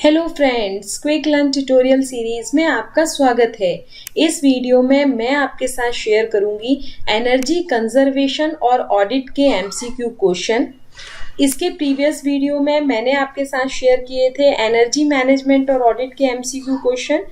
Hello friends, quick learn tutorial series में आपका स्वागत है। इस वीडियो में मैं आपके साथ शेयर करूंगी एनर्जी कंजर्वेशन और ऑडिट के एमसीक्यू क्वेश्चन। इसके प्रीवियस वीडियो में मैंने आपके साथ शेयर किए थे एनर्जी मैनेजमेंट और ऑडिट के एमसीक्यू क्वेश्चन।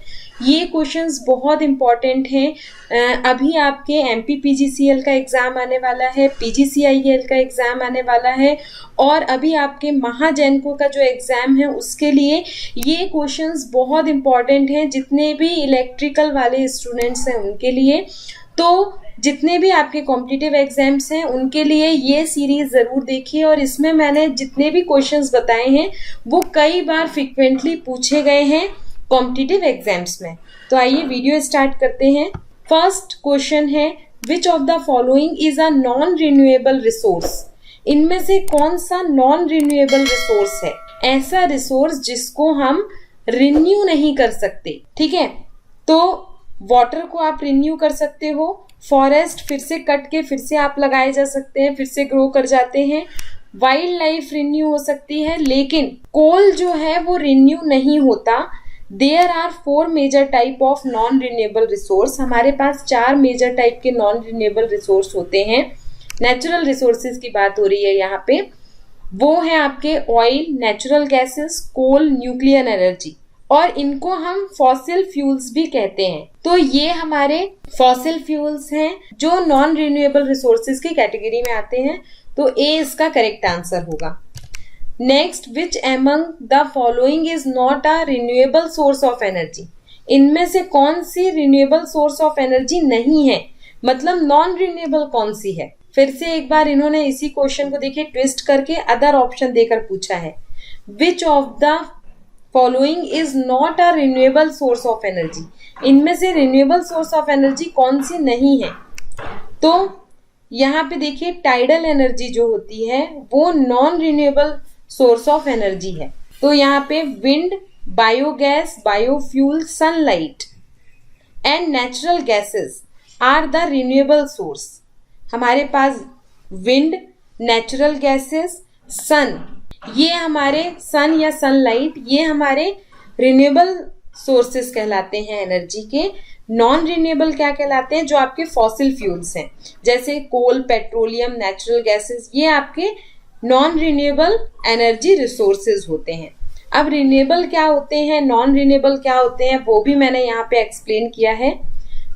ये क्वेश्चंस बहुत इंपॉर्टेंट हैं। अभी आपके एमपीपीजीसीएल का एग्जाम आने वाला है, पीजीसीआईएल का एग्जाम आने वाला है और अभी आपके महाजैनको का जो एग्जाम है उसके लिए ये क्वेश्चंस बहुत इंपॉर्टेंट हैं। जितने भी इलेक्ट्रिकल वाले स्टूडेंट्स हैं उनके लिए, तो जितने भी आपके कॉम्पिटिटिव एग्जाम्स हैं उनके लिए ये सीरीज जरूर देखिए। और इसमें मैंने जितने भी क्वेश्चंस बताए हैं वो कई बार फ्रिक्वेंटली पूछे गए हैं कॉम्पिटिटिव एग्जाम्स में। तो आइए वीडियो स्टार्ट करते हैं। फर्स्ट क्वेश्चन है, which of the following is a non renewable resource. इनमें से कौन सा नॉन रिन्यूएबल रिसोर्स है? ऐसा रिसोर्स जिसको हम रिन्यू नहीं कर सकते। ठीक है, तो वाटर को आप रिन्यू कर सकते हो, फॉरेस्ट फिर से कट के फिर से आप लगाए जा सकते हैं, फिर से ग्रो कर जाते हैं, वाइल्ड लाइफ रिन्यू हो सकती है, लेकिन कोल जो है वो रिन्यू नहीं होता। There are 4 major type of non renewable resource. हमारे पास 4 मेजर टाइप के नॉन रिन्यूएबल रिसोर्स होते हैं। नेचुरल रिसोर्सेज की बात हो रही है यहाँ पे। वो है आपके ऑयल, नेचुरल गैसेस, कोल, न्यूक्लियर एनर्जी, और इनको हम फॉसिल फ्यूल्स भी कहते हैं। तो ये हमारे फॉसिल फ्यूल्स हैं जो नॉन रिन्यूएबल रिसोर्सेज की कैटेगरी में आते हैं। तो ए इसका करेक्ट आंसर होगा। Next, which among the following is not a renewable source of energy. इनमें से कौन सी रिन्यूएबल सोर्स ऑफ एनर्जी नहीं है, मतलब नॉन रिन्यूएबल कौन सी है? फिर से एक बार इन्होंने इसी क्वेश्चन को देखिए ट्विस्ट करके अदर ऑप्शन देकर पूछा है। Which of the following is not a renewable source of energy. इनमें से रिन्यूएबल सोर्स ऑफ एनर्जी कौन सी नहीं है? तो यहाँ पे देखिए टाइडल एनर्जी जो होती है वो non renewable source of energy है। तो यहाँ पे wind, biogas, biofuel, sunlight and natural gases are the renewable source. हमारे पास विंड, नेचुरल गैसेस, सन, ये हमारे सन या सनलाइट ये हमारे रिन्यूएबल सोर्सेस कहलाते हैं एनर्जी के। नॉन रिन्यूएबल क्या कहलाते हैं? जो आपके फॉसिल फ्यूल्स हैं, जैसे कोल, पेट्रोलियम, नेचुरल गैसेस, ये आपके नॉन रिन्यूएबल एनर्जी रिसोर्सेज होते हैं। अब रिन्यूएबल क्या होते हैं, नॉन रिन्यूएबल क्या होते हैं, वो भी मैंने यहाँ पे एक्सप्लेन किया है।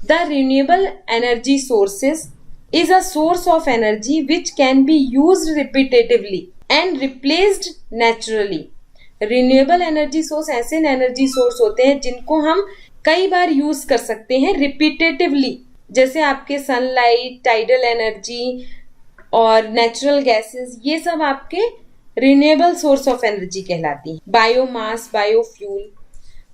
The renewable energy sources is a source of energy which can be used repetitively and replaced naturally. Renewable energy source ऐसे एनर्जी सोर्स होते हैं जिनको हम कई बार यूज कर सकते हैं रिपीटेटिवली, जैसे आपके सनलाइट, टाइडल एनर्जी और नेचुरल गैसेस, ये सब आपके रिन्यूएबल सोर्स ऑफ एनर्जी कहलाती हैं। Biomass, biofuel.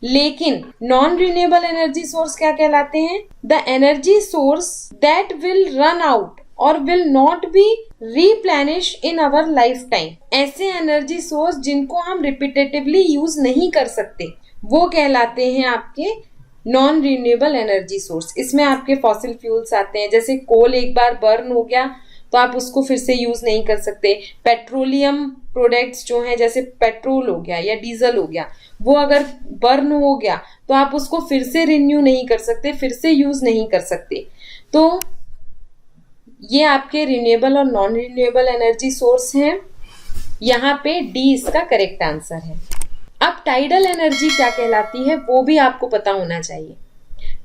लेकिन नॉन रिन्यूएबल एनर्जी सोर्स क्या कहलाते हैं? The energy source that will run out और will not be replenish in our life time energy source जिनको हम रिपीटेटिवली यूज नहीं कर सकते वो कहलाते हैं आपके नॉन रिन्यूएबल एनर्जी सोर्स। इसमें आपके फॉसिल फ्यूल्स आते हैं, जैसे कोल एक बार बर्न हो गया तो आप उसको फिर से यूज नहीं कर सकते। पेट्रोलियम प्रोडक्ट्स जो हैं, जैसे पेट्रोल हो गया या डीजल हो गया, वो अगर बर्न हो गया तो आप उसको फिर से रिन्यू नहीं कर सकते, फिर से यूज नहीं कर सकते। तो ये आपके रिन्यूएबल और नॉन रिन्यूएबल एनर्जी सोर्स हैं। यहाँ पे डी इसका करेक्ट आंसर है। अब टाइडल एनर्जी क्या कहलाती है वो भी आपको पता होना चाहिए।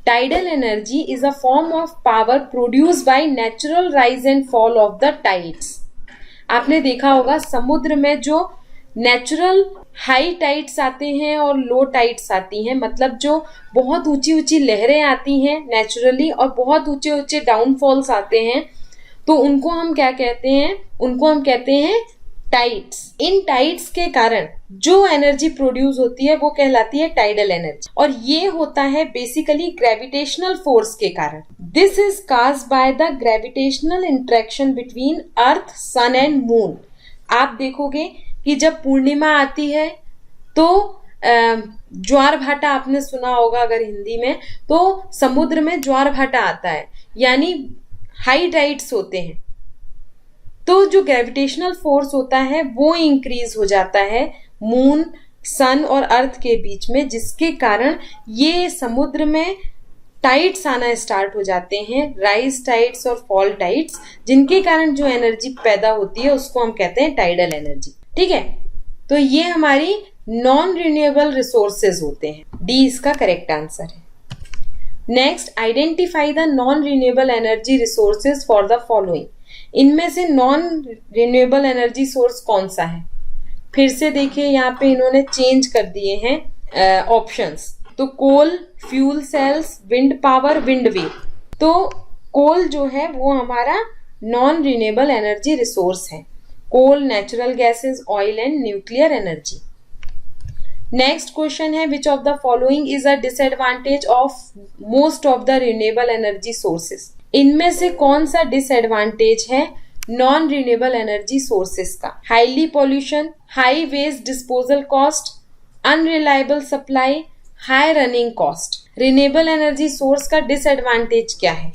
Tidal energy is a form of power produced by natural rise and fall of the tides. आपने देखा होगा समुद्र में जो नेचुरल हाई टाइड्स आते हैं और लो टाइड्स आती हैं, मतलब जो बहुत ऊंची ऊंची लहरें आती हैं नेचुरली और बहुत ऊंचे ऊंचे डाउनफॉल्स आते हैं, तो उनको हम क्या कहते हैं? उनको हम कहते हैं टाइड्स। इन टाइड्स के कारण जो एनर्जी प्रोड्यूस होती है वो कहलाती है टाइडल एनर्जी, और ये होता है बेसिकली ग्रेविटेशनल फोर्स के कारण। This is caused by the gravitational interaction between earth, sun and moon. आप देखोगे कि जब पूर्णिमा आती है तो ज्वार भाटा आपने सुना होगा अगर हिंदी में, तो समुद्र में ज्वार भाटा आता है, यानी हाई टाइड्स होते हैं। तो जो ग्रेविटेशनल फोर्स होता है वो इंक्रीज हो जाता है मून, सन और अर्थ के बीच में, जिसके कारण ये समुद्र में टाइड्स आना स्टार्ट हो जाते हैं, राइज टाइड्स और फॉल टाइड्स, जिनके कारण जो एनर्जी पैदा होती है उसको हम कहते हैं टाइडल एनर्जी। ठीक है, तो ये हमारी नॉन रिन्यूएबल रिसोर्सेज होते हैं। डी इसका करेक्ट आंसर है। Next, identify the non renewable energy resources for the following. इनमें से नॉन रिन्यूएबल एनर्जी सोर्स कौन सा है? फिर से देखिए, यहाँ पे इन्होंने चेंज कर दिए हैं ऑप्शंस। तो coal, fuel cells, wind power, wind wave. तो कोल जो है वो हमारा नॉन रिन्यूएबल एनर्जी रिसोर्स है। Coal, natural gases, oil and nuclear energy. Next question है, which of the following is a disadvantage of most of the renewable energy sources. इनमें से कौन सा डिसएडवांटेज है नॉन रिन्यूएबल एनर्जी सोर्सेस का? Highly pollution, high waste disposal cost, unreliable supply, high running cost. Renewable energy source का disadvantage क्या है?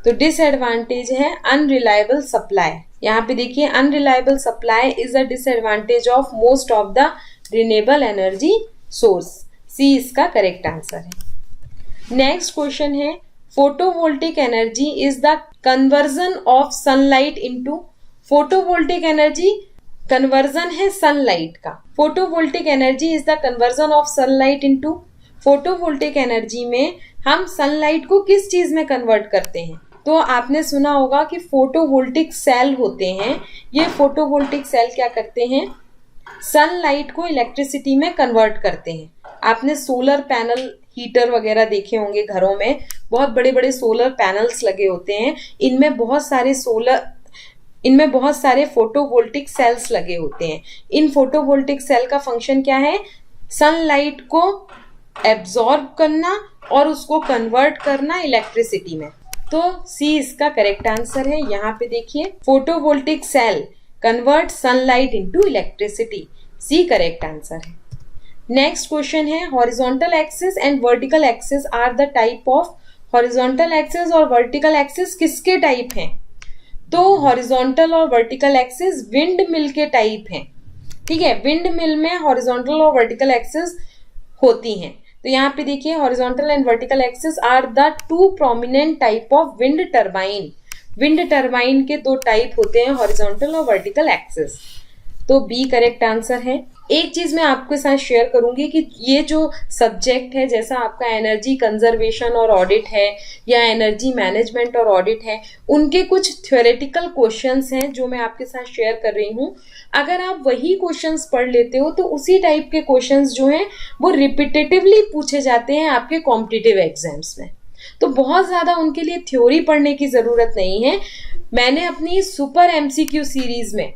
तो डिसएडवांटेज है अनरिलायबल सप्लाई। यहाँ पे देखिए, unreliable supply is a disadvantage of most of the renewable energy source. C इसका correct answer है। नेक्स्ट क्वेश्चन है, photovoltaic energy is the conversion of sunlight into. Photovoltaic energy conversion है sunlight का। Photovoltaic energy is the conversion of sunlight into. Photovoltaic energy में हम sunlight को किस चीज में कन्वर्ट करते हैं? तो आपने सुना होगा कि फोटोवोल्टिक सेल होते हैं। ये फोटोवोल्टिक सेल क्या करते हैं? सनलाइट को इलेक्ट्रिसिटी में कन्वर्ट करते हैं। आपने सोलर पैनल, हीटर वगैरह देखे होंगे घरों में, बहुत बड़े बड़े सोलर पैनल्स लगे होते हैं। इनमें बहुत सारे फोटोवोल्टिक सेल्स लगे होते हैं। इन फोटोवोल्टिक सेल का फंक्शन क्या है? सनलाइट को एब्जॉर्ब करना और उसको कन्वर्ट करना इलेक्ट्रिसिटी में। तो सी इसका करेक्ट आंसर है। यहाँ पे देखिए, photovoltaic cell convert sunlight into electricity. C correct answer है। नेक्स्ट क्वेश्चन है, horizontal axis and vertical axis are the type of. Horizontal axis और वर्टिकल एक्सिस किसके टाइप हैं? तो हॉरिजॉन्टल और वर्टिकल एक्सिस विंड मिल के टाइप हैं। ठीक है, विंड मिल में हॉरिजॉन्टल और वर्टिकल एक्सिस होती हैं। तो यहाँ पे देखिए, horizontal and vertical axis are the two prominent type of wind turbine. Wind turbine के दो टाइप होते हैं, हॉरिजॉन्टल और वर्टिकल एक्सिस। तो बी करेक्ट आंसर है। एक चीज मैं आपके साथ शेयर करूंगी कि ये जो सब्जेक्ट है, जैसा आपका एनर्जी कंजर्वेशन और ऑडिट है या एनर्जी मैनेजमेंट और ऑडिट है, उनके कुछ थ्योरेटिकल क्वेश्चंस हैं जो मैं आपके साथ शेयर कर रही हूँ। अगर आप वही क्वेश्चंस पढ़ लेते हो तो उसी टाइप के क्वेश्चंस जो हैं वो रिपीटेटिवली पूछे जाते हैं आपके कॉम्पिटिटिव एग्जाम्स में। तो बहुत ज्यादा उनके लिए थ्योरी पढ़ने की जरूरत नहीं है। मैंने अपनी सुपर एमसीक्यू सीरीज में,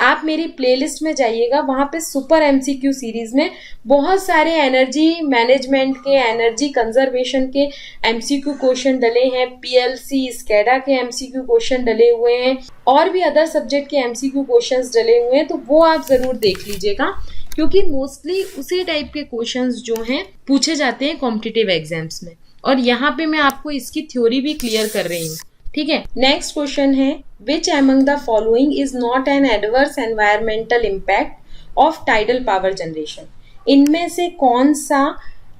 आप मेरी प्लेलिस्ट में जाइएगा, वहां पे सुपर एमसीक्यू सीरीज में बहुत सारे एनर्जी मैनेजमेंट के, एनर्जी कंजर्वेशन के एमसीक्यू क्वेश्चन डले हैं, पीएलसी स्कैडा के एमसीक्यू क्वेश्चन डले हुए हैं और भी अदर सब्जेक्ट के एमसीक्यू क्वेश्चंस डले हुए हैं। तो वो आप जरूर देख लीजिएगा, क्योंकि मोस्टली उसी टाइप के क्वेश्चंस जो हैं पूछे जाते हैं कॉम्पिटिटिव एग्जाम्स में। और यहाँ पे मैं आपको इसकी थ्योरी भी क्लियर कर रही हूँ। ठीक है, नेक्स्ट क्वेश्चन है, which among the following is not an adverse environmental impact of tidal power generation. इनमें से कौन सा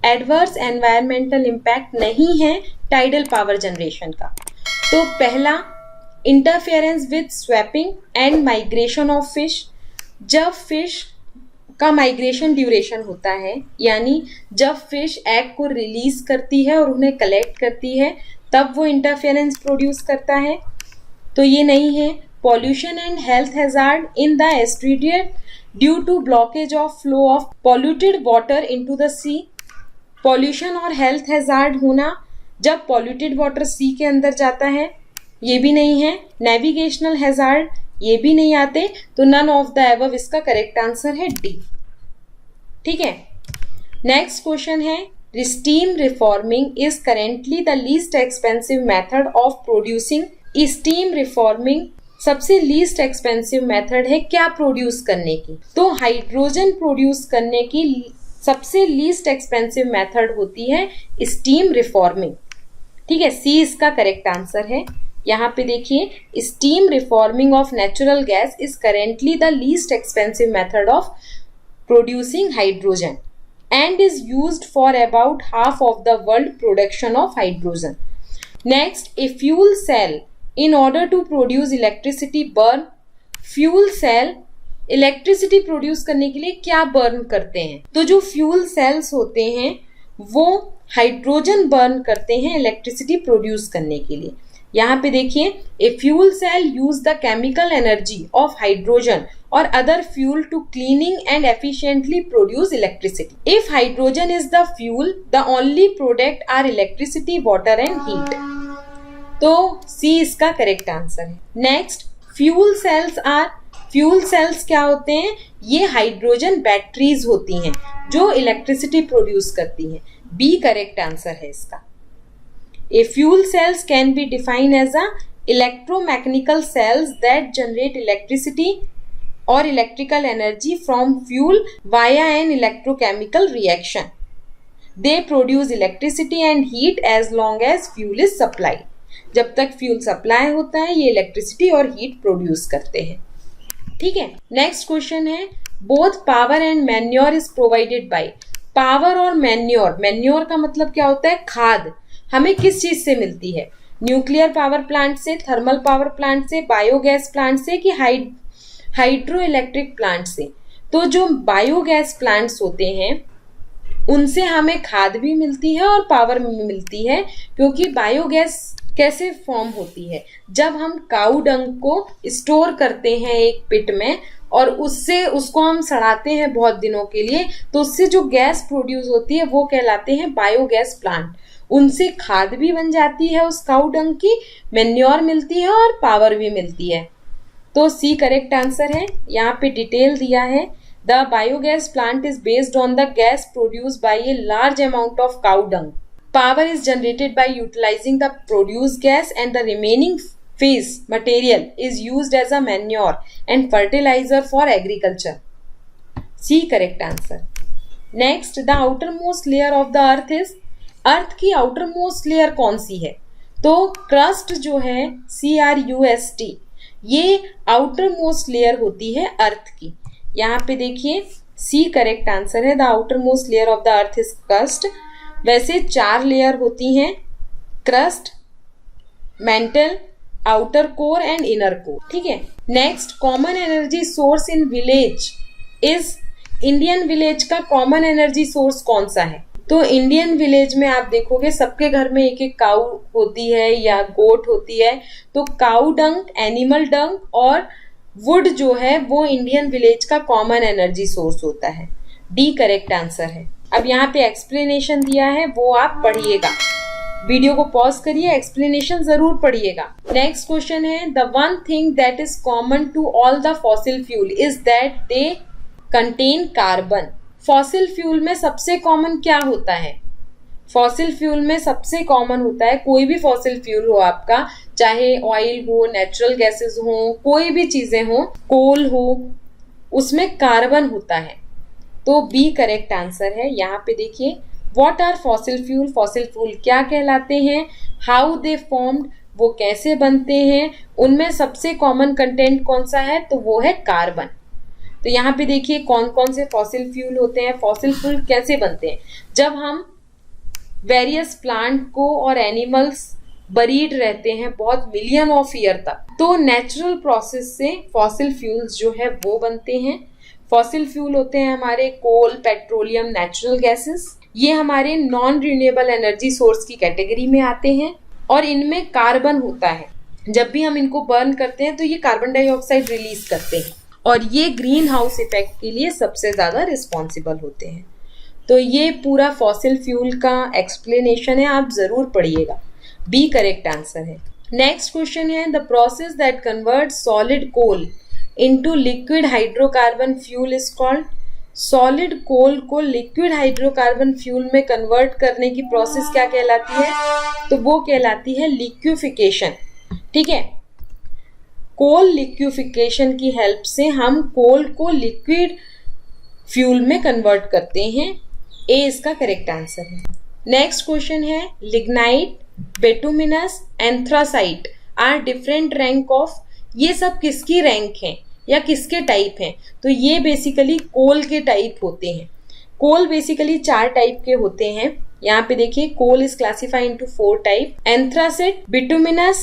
एडवर्स एनवायरमेंटल इम्पैक्ट नहीं है टाइडल पावर जनरेशन का? तो पहला, interference with swapping and migration of fish. जब फिश का माइग्रेशन ड्यूरेशन होता है, यानी जब फिश एग को रिलीज करती है और उन्हें कलेक्ट करती है, तब वो इंटरफेरेंस प्रोड्यूस करता है, तो ये नहीं है। Pollution and health hazard in the estuary due to blockage of flow of polluted water into the sea. Pollution और हेल्थ हैजार्ड होना जब पॉल्यूटेड वाटर सी के अंदर जाता है, ये भी नहीं है। नेविगेशनल हैजार्ड, ये भी नहीं आते। तो नन ऑफ द एबव इसका करेक्ट आंसर है डी। ठीक है, नेक्स्ट क्वेश्चन है, steam reforming is currently the least expensive method of producing. Steam reforming सबसे लीस्ट एक्सपेंसिव मेथड है क्या प्रोड्यूस करने की? तो हाइड्रोजन प्रोड्यूस करने की सबसे लीस्ट एक्सपेंसिव मेथड होती है स्टीम रिफॉर्मिंग। ठीक है, सी इसका करेक्ट आंसर है। यहाँ पे देखिए, steam reforming of natural gas is currently the least expensive method of producing hydrogen and is used for about half of the world production of hydrogen. Next, a fuel cell in order to produce electricity burn. Fuel cell electricity produce करने के लिए क्या burn करते हैं? तो जो fuel cells होते हैं वो हाइड्रोजन बर्न करते हैं इलेक्ट्रिसिटी प्रोड्यूस करने के लिए। यहाँ पे देखिए, a fuel cell use the chemical energy of hydrogen और other fuel to cleaning and efficiently produce electricity. If hydrogen is the fuel, the only product are electricity, water and heat. तो C इसका correct answer है। Next, fuel cells क्या होते हैं? ये hydrogen batteries होती हैं जो इलेक्ट्रिसिटी प्रोड्यूस करती हैं। बी करेक्ट आंसर है इसका। A fuel cells can be defined as a electromechanical cells that generate electricity और electrical energy from fuel via an electrochemical reaction. They produce electricity and heat as long as fuel is supplied. जब तक fuel supply होता है ये electricity और heat produce करते हैं। ठीक है, नेक्स्ट क्वेश्चन है, both power and manure is provided by. Power और मैन्योर का मतलब क्या होता है? खाद। हमें किस चीज से मिलती है? न्यूक्लियर पावर प्लांट से, थर्मल पावर प्लांट से, बायोगैस प्लांट से कि हाइड्रो इलेक्ट्रिक प्लांट से? तो जो बायोगैस प्लांट्स होते हैं उनसे हमें खाद भी मिलती है और पावर भी मिलती है, क्योंकि बायोगैस कैसे फॉर्म होती है? जब हम काऊ डंग को स्टोर करते हैं एक पिट में और उसको हम सड़ाते हैं बहुत दिनों के लिए, तो उससे जो गैस प्रोड्यूस होती है वो कहलाते हैं बायोगैस प्लांट। उनसे खाद भी बन जाती है उस काऊ डंग की, मैन्योर मिलती है और पावर भी मिलती है। तो सी करेक्ट आंसर है। यहाँ पे डिटेल दिया है, the biogas plant is based on the gas produced by a large amount of cow dung. Power is generated by utilizing the produced gas and the remaining phase material is used as a manure and fertilizer for agriculture. C correct answer. Next, the outermost layer of the earth is, अर्थ की outermost layer कौन सी है? तो crust जो है CRUST, ये outermost layer होती है अर्थ की। यहाँ पे देखिए C करेक्ट आंसर है, the outermost layer of the earth is crust। वैसे 4 लेयर होती हैं, crust, mental, outer core and inner core. ठीक है, next, common energy source in village is. Indian village का कॉमन एनर्जी सोर्स कौन सा है? तो इंडियन विलेज में आप देखोगे सबके घर में एक एक काऊ होती है या गोट होती है। तो काऊ डंग, एनिमल डंग और वुड जो है वो इंडियन विलेज का कॉमन एनर्जी सोर्स होता है। डी करेक्ट आंसर है। अब यहाँ पे एक्सप्लेनेशन दिया है, वो आप पढ़िएगा। वीडियो को पॉज करिए, एक्सप्लेनेशन जरूर पढ़िएगा। नेक्स्ट क्वेश्चन है, the one thing that is common to all the fossil fuel is that they contain carbon. Fossil fuel में सबसे कॉमन क्या होता है? फॉसिल फ्यूल में सबसे कॉमन होता है, कोई भी फॉसिल फ्यूल हो आपका, चाहे ऑयल हो, नेचुरल गैसेस हो, कोई भी चीजें हो, कोल हो, उसमें कार्बन होता है। तो बी करेक्ट आंसर है। यहाँ पे देखिए, what are fossil fuel, fossil fuel क्या कहलाते हैं, हाउ दे फॉर्म्ड, वो कैसे बनते हैं, उनमें सबसे कॉमन कंटेंट कौन सा है? तो वो है कार्बन। तो यहाँ पे देखिए कौन कौन से फॉसिल फ्यूल होते हैं। फॉसिल फ्यूल कैसे बनते हैं? जब हम वेरियस प्लांट को और एनिमल्स बरीड रहते हैं बहुत मिलियन ऑफ ईयर तक, तो नेचुरल प्रोसेस से फॉसिल फ्यूल्स जो है वो बनते हैं। फॉसिल फ्यूल होते हैं हमारे कोल, पेट्रोलियम, नेचुरल गैसेस। ये हमारे नॉन रिन्यूएबल एनर्जी सोर्स की कैटेगरी में आते हैं और इनमें कार्बन होता है। जब भी हम इनको बर्न करते हैं तो ये कार्बन डाइऑक्साइड रिलीज करते हैं और ये ग्रीन हाउस इफेक्ट के लिए सबसे ज्यादा रिस्पॉन्सिबल होते हैं। तो ये पूरा फॉसिल फ्यूल का एक्सप्लेनेशन है, आप जरूर पढ़िएगा। बी करेक्ट आंसर है। नेक्स्ट क्वेश्चन है, the process that convert solid coal into liquid hydrocarbon fuel is called. Solid coal को लिक्विड हाइड्रोकार्बन फ्यूल में कन्वर्ट करने की प्रोसेस क्या कहलाती है? तो वो कहलाती है लिक्विफिकेशन। ठीक है, कोल लिक्विफिकेशन की हेल्प से हम कोल को लिक्विड फ्यूल में कन्वर्ट करते हैं। ए इसका करेक्ट आंसर है। नेक्स्ट क्वेश्चन है, lignite, bituminous, anthracite are different rank of. ये सब किसकी रैंक है? या किसके टाइप हैं? तो ये बेसिकली कोल के टाइप होते हैं। कोल बेसिकली 4 टाइप के होते हैं। यहाँ पे देखिए, coal is classified into 4 type: anthracite, bituminous,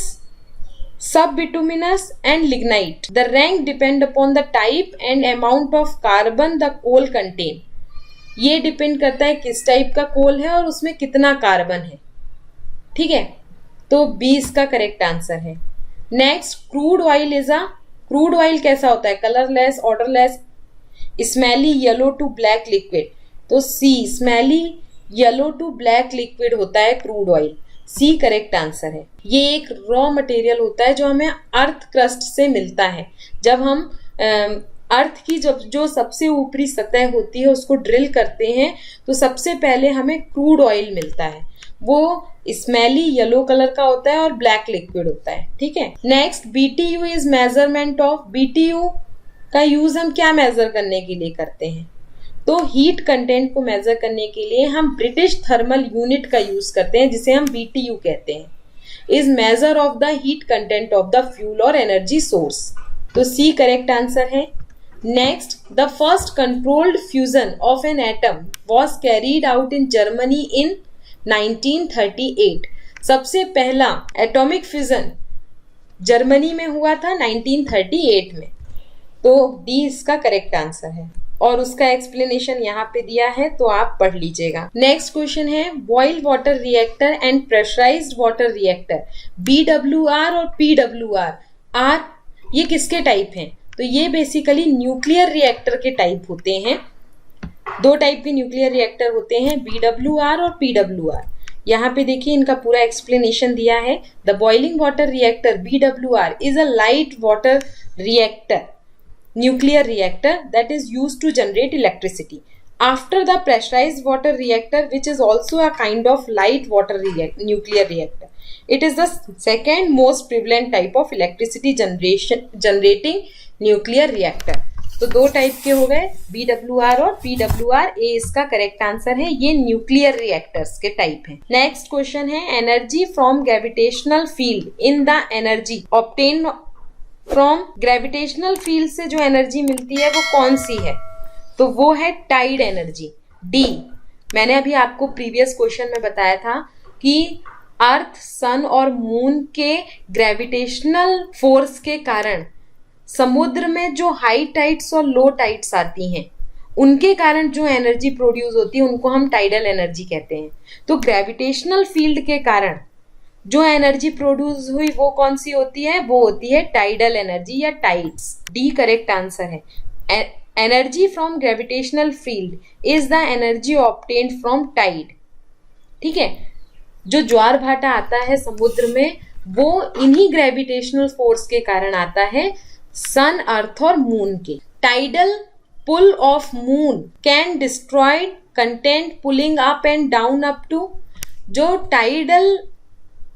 sub bituminous and lignite. The rank depend upon the type and amount of carbon the coal contain. ये डिपेंड करता है किस टाइप का कोल है और उसमें कितना कार्बन है। ठीक है, तो 20 का करेक्ट आंसर है। Next, crude oil crude oil कैसा होता है? Colourless, odourless, smelly yellow to black liquid. तो C, smelly yellow to black liquid होता है crude oil. C correct answer है। ये एक रॉ मटेरियल होता है जो हमें अर्थ क्रस्ट से मिलता है। जब हम अर्थ की जो सबसे ऊपरी सतह होती है उसको ड्रिल करते हैं तो सबसे पहले हमें क्रूड ऑयल मिलता है। वो स्मेली येलो कलर का होता है और ब्लैक लिक्विड होता है। ठीक है, next, BTU is measurement of. BTU का यूज हम क्या मेजर करने के लिए करते हैं? तो हीट कंटेंट को मेजर करने के लिए हम ब्रिटिश थर्मल यूनिट का यूज करते हैं जिसे हम BTU कहते हैं। Is measure of the heat content of the fuel और एनर्जी सोर्स। तो सी करेक्ट आंसर है। Next, the first controlled fusion of an atom was carried out in Germany in 1938। सबसे पहला एटॉमिक फ्यूजन जर्मनी में हुआ था 1938 में। तो डी इसका करेक्ट आंसर है और उसका एक्सप्लेनेशन यहाँ पे दिया है, तो आप पढ़ लीजिएगा। नेक्स्ट क्वेश्चन है, boiled water reactor and pressurised water reactor, BWR और PWR आर, ये किसके टाइप हैं? तो ये बेसिकली न्यूक्लियर रिएक्टर के टाइप होते हैं। 2 टाइप के न्यूक्लियर रिएक्टर होते हैं, BWR और PWR। यहाँ पे देखिए इनका पूरा एक्सप्लेनेशन दिया है। The boiling water reactor BWR is a light water reactor, nuclear reactor that is used to generate electricity. After the pressurized water reactor, which is also a kind of light water nuclear reactor, it is the second most prevalent type of electricity generating nuclear reactor. तो 2 type के हो गए, BWR और PWR। ए इसका correct answer है। ये nuclear reactors के type हैं। नेक्स्ट क्वेश्चन है, energy from gravitational field in the energy obtain from. Gravitational field से जो एनर्जी मिलती है वो कौन सी है? तो वो है टाइड एनर्जी, डी। मैंने अभी आपको प्रीवियस क्वेश्चन में बताया था कि अर्थ, सन और मून के ग्रेविटेशनल फोर्स के कारण समुद्र में जो हाई टाइड्स और लो टाइड्स आती हैं उनके कारण जो एनर्जी प्रोड्यूस होती है उनको हम टाइडल एनर्जी कहते हैं। तो ग्रेविटेशनल फील्ड के कारण जो एनर्जी प्रोड्यूस हुई वो कौन सी होती है? वो होती है टाइडल एनर्जी या टाइड्स। डी करेक्ट आंसर है। Energy from gravitational field is the energy obtained from tide. ठीक है, जो ज्वार भाटा आता है समुद्र में वो इन्हीं ग्रेविटेशनल फोर्स के कारण आता है, सन, अर्थ और मून के। Tidal pull of moon can destroy content pulling up and down up to. जो टाइडल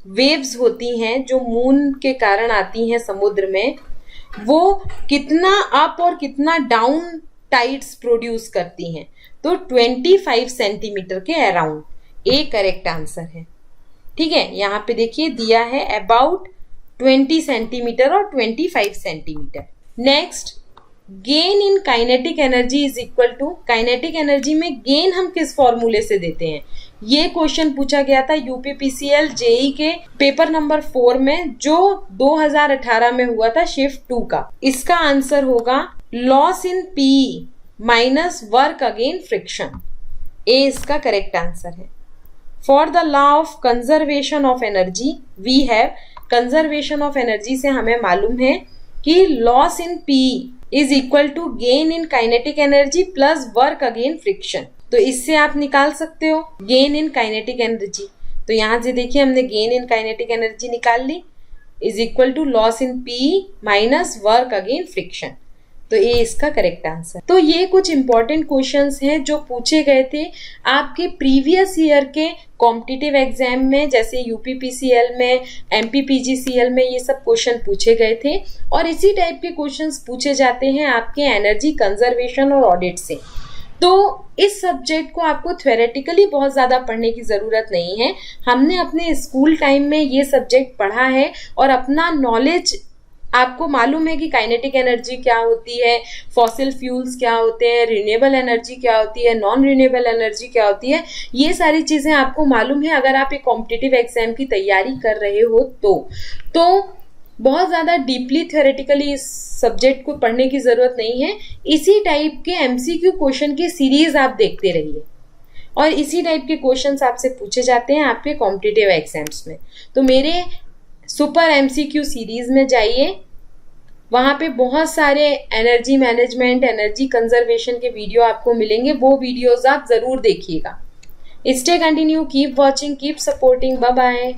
वेव्स होती हैं जो मून के कारण आती हैं समुद्र में, वो कितना अप और कितना डाउन टाइड्स प्रोड्यूस करती हैं? तो 25 सेंटीमीटर के अराउंड। ए करेक्ट आंसर है। ठीक है, यहाँ पे देखिए दिया है अबाउट 20 सेंटीमीटर और 25 centimetre. Next, gain in kinetic energy is equal to. Kinetic energy में गेन हम किस फॉर्मूले से देते हैं? ये क्वेश्चन पूछा गया था UPPCL JEE के पेपर नंबर 4 में जो 2018 में हुआ था शिफ्ट 2 का। इसका आंसर होगा loss in PE minus work against friction. A इसका करेक्ट आंसर है। For the law of conservation of energy we have, conservation of energy से हमें मालूम है कि loss in PE is equal to gain in kinetic energy plus work against friction. तो इससे आप निकाल सकते हो गेन इन काइनेटिक एनर्जी। तो यहाँ से देखिए हमने गेन इन काइनेटिक एनर्जी निकाल ली, is equal to loss in PE minus work against friction. तो ये इसका करेक्ट आंसर। तो ये कुछ इंपॉर्टेंट क्वेश्चंस हैं जो पूछे गए थे आपके प्रीवियस ईयर के कॉम्पिटिटिव एग्जाम में, जैसे UPPCL में, MPPGCL में ये सब क्वेश्चन पूछे गए थे और इसी टाइप के क्वेश्चंस पूछे जाते हैं आपके एनर्जी कंजर्वेशन और ऑडिट से। तो इस सब्जेक्ट को आपको थ्योरेटिकली बहुत ज़्यादा पढ़ने की ज़रूरत नहीं है। हमने अपने स्कूल टाइम में ये सब्जेक्ट पढ़ा है और अपना नॉलेज आपको मालूम है कि काइनेटिक एनर्जी क्या होती है, फॉसिल फ्यूल्स क्या होते हैं, रिन्यूएबल एनर्जी क्या होती है, नॉन रिन्यूएबल एनर्जी क्या होती है, ये सारी चीजें आपको मालूम है अगर आप एक कॉम्पिटिटिव एग्जाम की तैयारी कर रहे हो तो बहुत ज़्यादा डीपली थ्योरेटिकली इस सब्जेक्ट को पढ़ने की ज़रूरत नहीं है। इसी टाइप के एमसीक्यू क्वेश्चन की सीरीज आप देखते रहिए और इसी टाइप के क्वेश्चंस आपसे पूछे जाते हैं आपके कॉम्पिटिटिव एग्जाम्स में। तो मेरे सुपर एमसीक्यू सीरीज में जाइए, वहाँ पे बहुत सारे एनर्जी मैनेजमेंट, एनर्जी कंजर्वेशन के वीडियो आपको मिलेंगे, वो वीडियोस आप ज़रूर देखिएगा। Stay continue, keep watching, keep supporting, bye bye.